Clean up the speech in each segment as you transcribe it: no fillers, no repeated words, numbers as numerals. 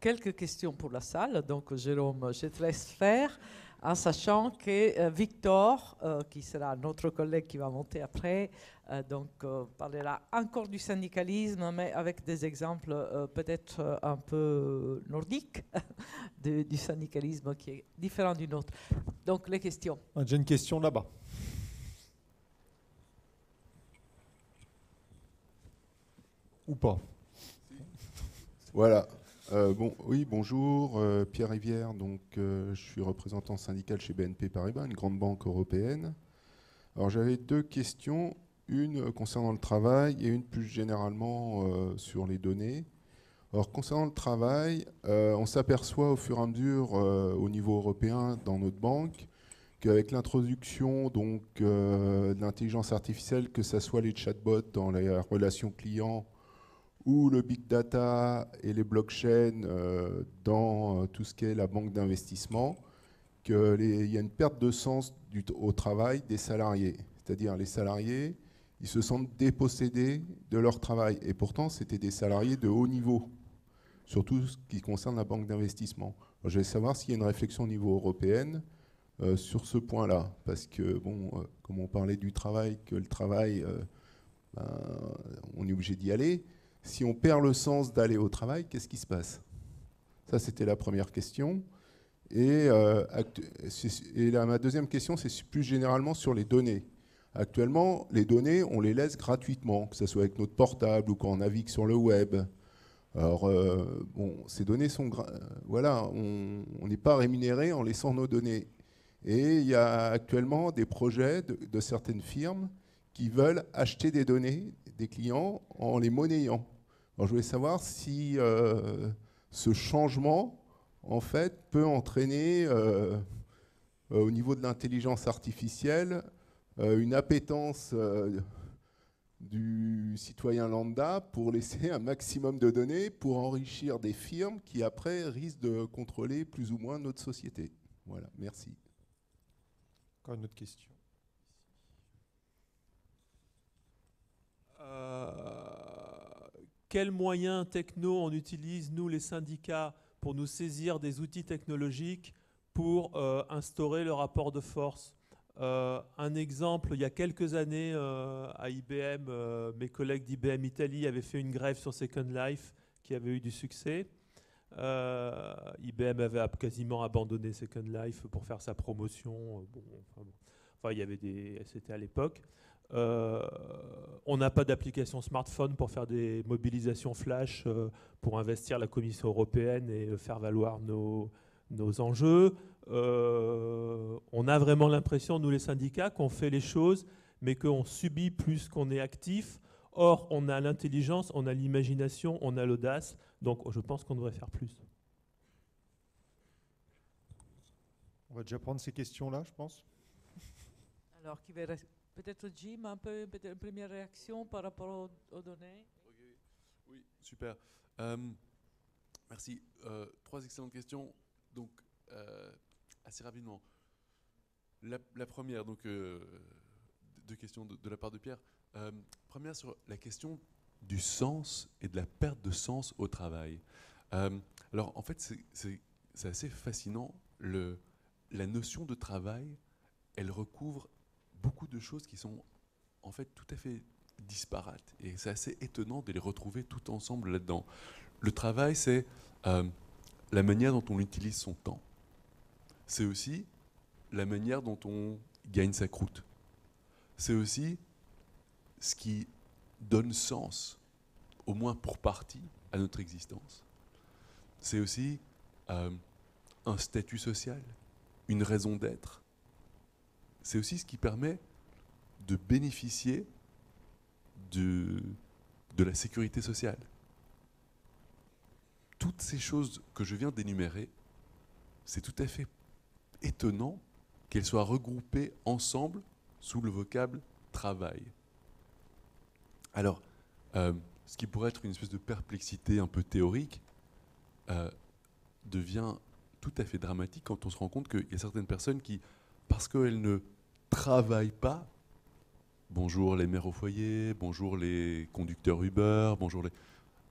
quelques questions pour la salle. Donc, Jérôme, je te laisse faire, en sachant que Victor, qui sera notre collègue qui va monter après, parlera encore du syndicalisme, mais avec des exemples peut-être un peu nordiques du syndicalisme qui est différent du nôtre. Donc, les questions. J'ai une question là-bas. Ou pas. Voilà. Oui, bonjour, Pierre Rivière. Donc, je suis représentant syndical chez BNP Paribas, une grande banque européenne. Alors, j'avais deux questions, une concernant le travail et une plus généralement sur les données. Alors, concernant le travail, on s'aperçoit au fur et à mesure au niveau européen dans notre banque qu'avec l'introduction de l'intelligence artificielle, que ce soit les chatbots dans les relations clients ou le big data et les blockchains dans tout ce qui est la banque d'investissement, qu'il y a une perte de sens au travail des salariés. C'est-à-dire les salariés, ils se sentent dépossédés de leur travail. Et pourtant, c'était des salariés de haut niveau, surtout ce qui concerne la banque d'investissement. Je vais savoir s'il y a une réflexion au niveau européen sur ce point-là. Parce que, comme on parlait du travail, que le travail, on est obligé d'y aller. Si on perd le sens d'aller au travail, qu'est-ce qui se passe? Ça, c'était la première question. Ma deuxième question, c'est plus généralement sur les données. Actuellement, les données, on les laisse gratuitement, que ce soit avec notre portable ou quand on navigue sur le web. Alors, ces données sont... voilà, on n'est pas rémunéré en laissant nos données. Et il y a actuellement des projets de certaines firmes qui veulent acheter des données des clients en les monnayant. Alors, je voulais savoir si ce changement, en fait, peut entraîner, au niveau de l'intelligence artificielle, une appétence du citoyen lambda pour laisser un maximum de données pour enrichir des firmes qui, après, risquent de contrôler plus ou moins notre société. Voilà, merci. Encore une autre question. Quels moyens techno on utilise, nous les syndicats, pour nous saisir des outils technologiques pour instaurer le rapport de force? Un exemple, il y a quelques années à IBM, mes collègues d'IBM Italie avaient fait une grève sur Second Life qui avait eu du succès. IBM avait quasiment abandonné Second Life pour faire sa promotion. Il y avait c'était à l'époque. On n'a pas d'application smartphone pour faire des mobilisations flash pour investir la Commission européenne et faire valoir nos enjeux. On a vraiment l'impression, nous les syndicats, qu'on fait les choses, mais qu'on subit plus qu'on est actif. Or, on a l'intelligence, on a l'imagination, on a l'audace. Donc, je pense qu'on devrait faire plus. On va déjà prendre ces questions-là, je pense. Alors, peut-être Jim, un peu une première réaction par rapport aux données. Okay. Oui, super. Merci. Trois excellentes questions. Donc, assez rapidement. La première, donc, deux questions de la part de Pierre. Première sur la question du sens et de la perte de sens au travail. Alors, en fait, c'est assez fascinant. La notion de travail, elle recouvre beaucoup de choses qui sont en fait tout à fait disparates. Et c'est assez étonnant de les retrouver tout ensemble là-dedans. Le travail, c'est la manière dont on utilise son temps. C'est aussi la manière dont on gagne sa croûte. C'est aussi ce qui donne sens, au moins pour partie, à notre existence. C'est aussi un statut social, une raison d'être. C'est aussi ce qui permet de bénéficier de la sécurité sociale. Toutes ces choses que je viens d'énumérer, c'est tout à fait étonnant qu'elles soient regroupées ensemble sous le vocable travail. Alors, ce qui pourrait être une espèce de perplexité un peu théorique devient tout à fait dramatique quand on se rend compte qu'il y a certaines personnes qui, parce qu'elles ne travaillent pas, bonjour les mères au foyer, bonjour les conducteurs Uber, bonjour les...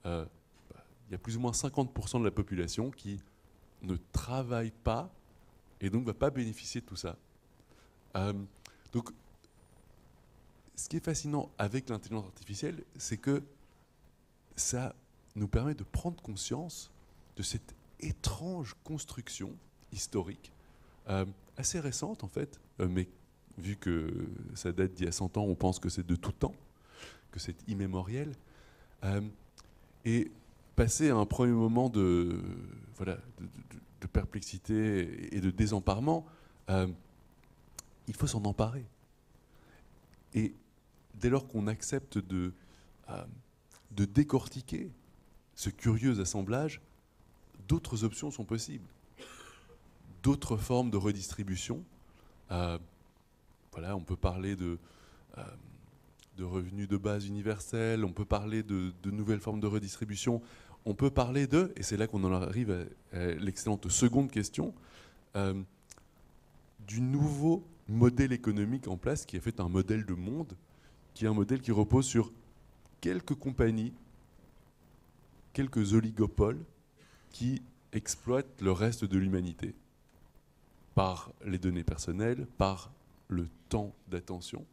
il il y a plus ou moins 50% de la population qui ne travaille pas et donc ne va pas bénéficier de tout ça. Donc, ce qui est fascinant avec l'intelligence artificielle, c'est que ça nous permet de prendre conscience de cette étrange construction historique, assez récente en fait, mais vu que ça date d'il y a 100 ans, on pense que c'est de tout temps, que c'est immémoriel. Et passer à un premier moment de perplexité et de désemparement, il faut s'en emparer. Et dès lors qu'on accepte de décortiquer ce curieux assemblage, d'autres options sont possibles. D'autres formes de redistribution. On peut parler de revenus de base universels, on peut parler de nouvelles formes de redistribution, on peut parler de, et c'est là qu'on en arrive à l'excellente seconde question, du nouveau modèle économique en place qui est fait un modèle de monde, qui est un modèle qui repose sur quelques compagnies, quelques oligopoles qui exploitent le reste de l'humanité par les données personnelles, par le temps d'attention.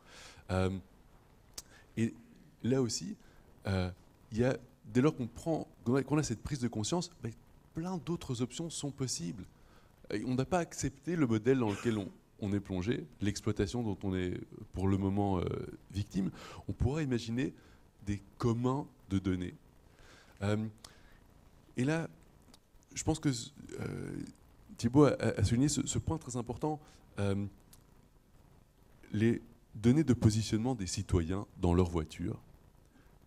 Et là aussi, il y a, dès lors qu'on a cette prise de conscience, plein d'autres options sont possibles. Et on n'a pas accepté le modèle dans lequel on est plongé, l'exploitation dont on est pour le moment victime. On pourrait imaginer des communs de données. Et là, je pense que Thibaut a souligné ce point très important. Les données de positionnement des citoyens dans leur voiture,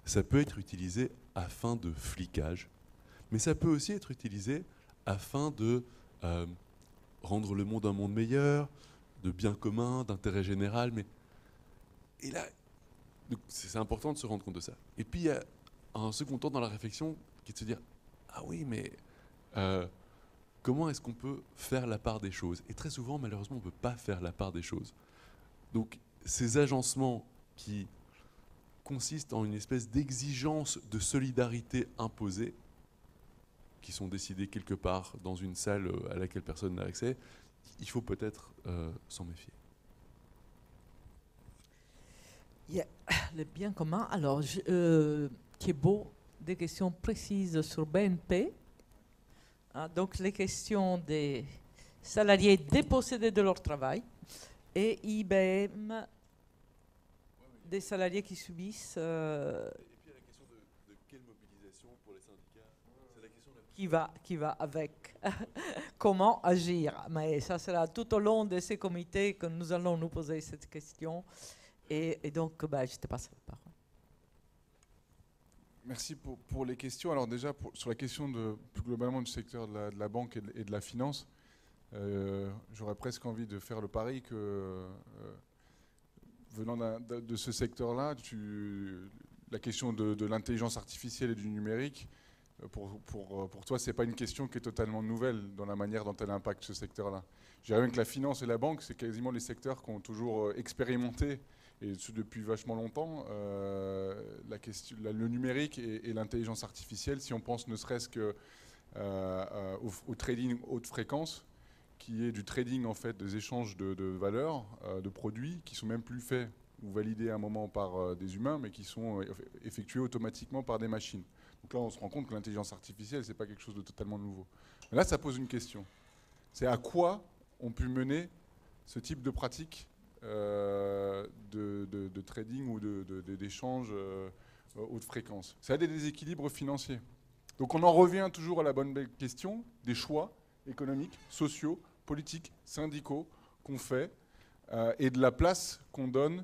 ça peut être utilisé afin de flicage, mais ça peut aussi être utilisé afin de rendre le monde un monde meilleur, de bien commun, d'intérêt général. Et là, c'est important de se rendre compte de ça. Et puis, il y a un second temps dans la réflexion qui est de se dire « Ah oui, mais comment est-ce qu'on peut faire la part des choses ?» Et très souvent, malheureusement, on ne peut pas faire la part des choses. Donc, ces agencements qui consistent en une espèce d'exigence de solidarité imposée, qui sont décidées quelque part dans une salle à laquelle personne n'a accès, il faut peut-être s'en méfier. Le bien commun. Alors, Thibaut, des questions précises sur BNP. Donc, les questions des salariés dépossédés de leur travail et IBM, des salariés qui subissent. Et puis, la question de quelle mobilisation pour les syndicats, c'est la question qui va avec comment agir. Mais ça sera tout au long de ces comités que nous allons nous poser cette question. Et donc, je te passe la parole. Merci pour les questions. Alors déjà, sur la question plus globalement du secteur de la banque et de la finance, j'aurais presque envie de faire le pari que, venant de ce secteur-là, la question de l'intelligence artificielle et du numérique, pour toi, ce n'est pas une question qui est totalement nouvelle dans la manière dont elle impacte ce secteur-là. Je dirais même que la finance et la banque, c'est quasiment les secteurs qui ont toujours expérimenté, et ce depuis vachement longtemps, le numérique et l'intelligence artificielle, si on pense ne serait-ce au trading haute fréquence, qui est du trading en fait des échanges de valeurs, de produits, qui sont même plus faits ou validés à un moment par des humains, mais qui sont effectués automatiquement par des machines. Donc là, on se rend compte que l'intelligence artificielle, c'est pas quelque chose de totalement nouveau. Mais là, ça pose une question. C'est à quoi on peut mener ce type de pratique de trading ou d'échange haute fréquence. Ça a des déséquilibres financiers. Donc on en revient toujours à la bonne question des choix économiques, sociaux, politiques, syndicaux qu'on fait et de la place qu'on donne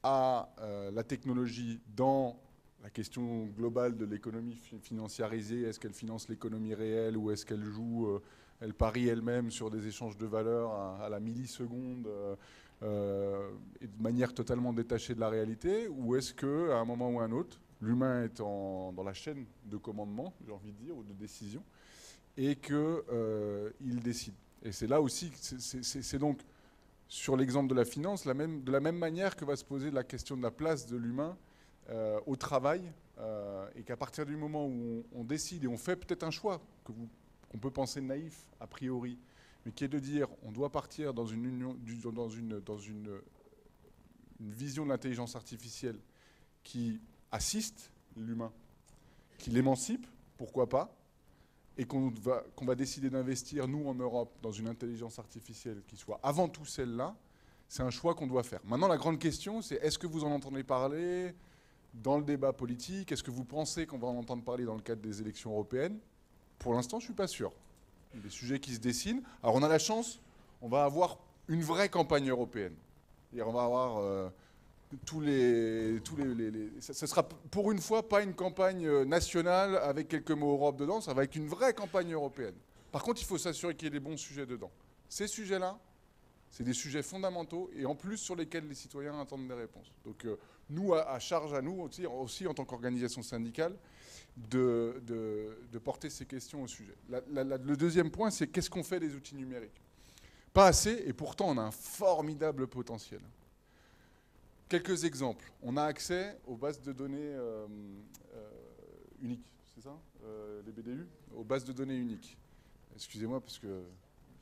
à la technologie dans la question globale de l'économie financiarisée. Est-ce qu'elle finance l'économie réelle ou est-ce qu'elle joue, elle parie elle-même sur des échanges de valeurs à la milliseconde et de manière totalement détachée de la réalité, ou est-ce qu'à un moment ou à un autre, l'humain est dans la chaîne de commandement, j'ai envie de dire, ou de décision, et qu'il décide. Et c'est là aussi, c'est donc, sur l'exemple de la finance, de la même manière que va se poser la question de la place de l'humain au travail, et qu'à partir du moment où on décide et on fait peut-être un choix qu'on peut penser naïf a priori, mais qui est de dire on doit partir dans une vision de l'intelligence artificielle qui assiste l'humain, qui l'émancipe, pourquoi pas, et qu'on va décider d'investir, nous, en Europe, dans une intelligence artificielle qui soit avant tout celle-là, c'est un choix qu'on doit faire. Maintenant, la grande question, c'est est-ce que vous en entendez parler dans le débat politique? Est-ce que vous pensez qu'on va en entendre parler dans le cadre des élections européennes? Pour l'instant, je ne suis pas sûr. Il y a des sujets qui se dessinent. Alors, on a la chance, on va avoir une vraie campagne européenne. Et on va avoir ce sera pour une fois pas une campagne nationale avec quelques mots Europe dedans, ça va être une vraie campagne européenne. Par contre, il faut s'assurer qu'il y ait des bons sujets dedans. Ces sujets-là, c'est des sujets fondamentaux et en plus sur lesquels les citoyens attendent des réponses. Donc nous, à charge à nous aussi en tant qu'organisation syndicale, de porter ces questions au sujet. Le deuxième point, c'est qu'est-ce qu'on fait des outils numériques? Pas assez, et pourtant on a un formidable potentiel. Quelques exemples. On a accès aux bases de données uniques, c'est ça, les BDU, aux bases de données uniques. Excusez-moi parce que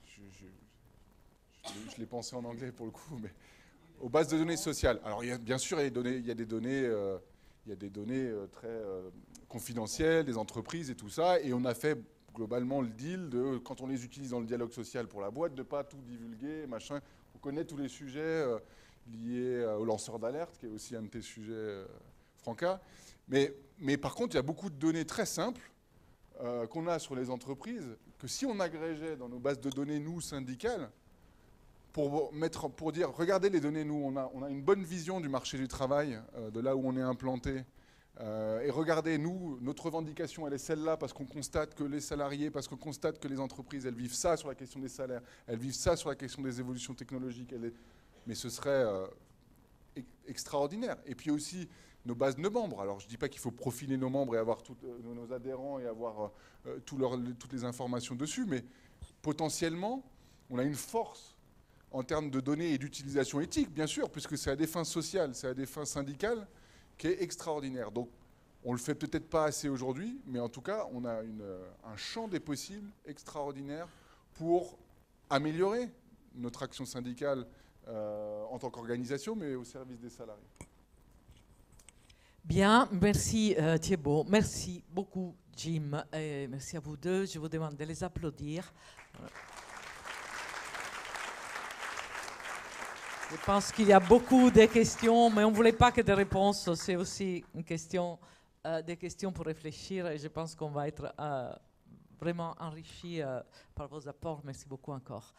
je l'ai pensé en anglais pour le coup, mais aux bases de données sociales. Alors bien sûr, il y a des données très confidentielles, des entreprises et tout ça, et on a fait globalement le deal de, quand on les utilise dans le dialogue social pour la boîte, de ne pas tout divulguer, machin. On connaît tous les sujets liés aux lanceurs d'alerte, qui est aussi un de tes sujets, Franca. Mais par contre, il y a beaucoup de données très simples qu'on a sur les entreprises, que si on agrégeait dans nos bases de données, nous, syndicales, pour dire, regardez les données, nous, on a une bonne vision du marché du travail, de là où on est implanté, et regardez, nous, notre revendication, elle est celle-là, parce qu'on constate que les salariés, parce qu'on constate que les entreprises, elles vivent ça sur la question des salaires, elles vivent ça sur la question des évolutions technologiques, mais ce serait extraordinaire. Et puis aussi, nos bases de membres. Alors, je ne dis pas qu'il faut profiler nos membres et avoir nos adhérents et avoir toutes les informations dessus, mais potentiellement, on a une force en termes de données et d'utilisation éthique, bien sûr, puisque c'est à des fins sociales, c'est à des fins syndicales, qui est extraordinaire. Donc, on ne le fait peut-être pas assez aujourd'hui, mais en tout cas, on a un champ des possibles extraordinaire pour améliorer notre action syndicale en tant qu'organisation, mais au service des salariés. Bien, merci Thibaut, merci beaucoup Jim, et merci à vous deux. Je vous demande de les applaudir. Je pense qu'il y a beaucoup de questions, mais on ne voulait pas que des réponses, c'est aussi des questions pour réfléchir, et je pense qu'on va être vraiment enrichis par vos apports. Merci beaucoup encore.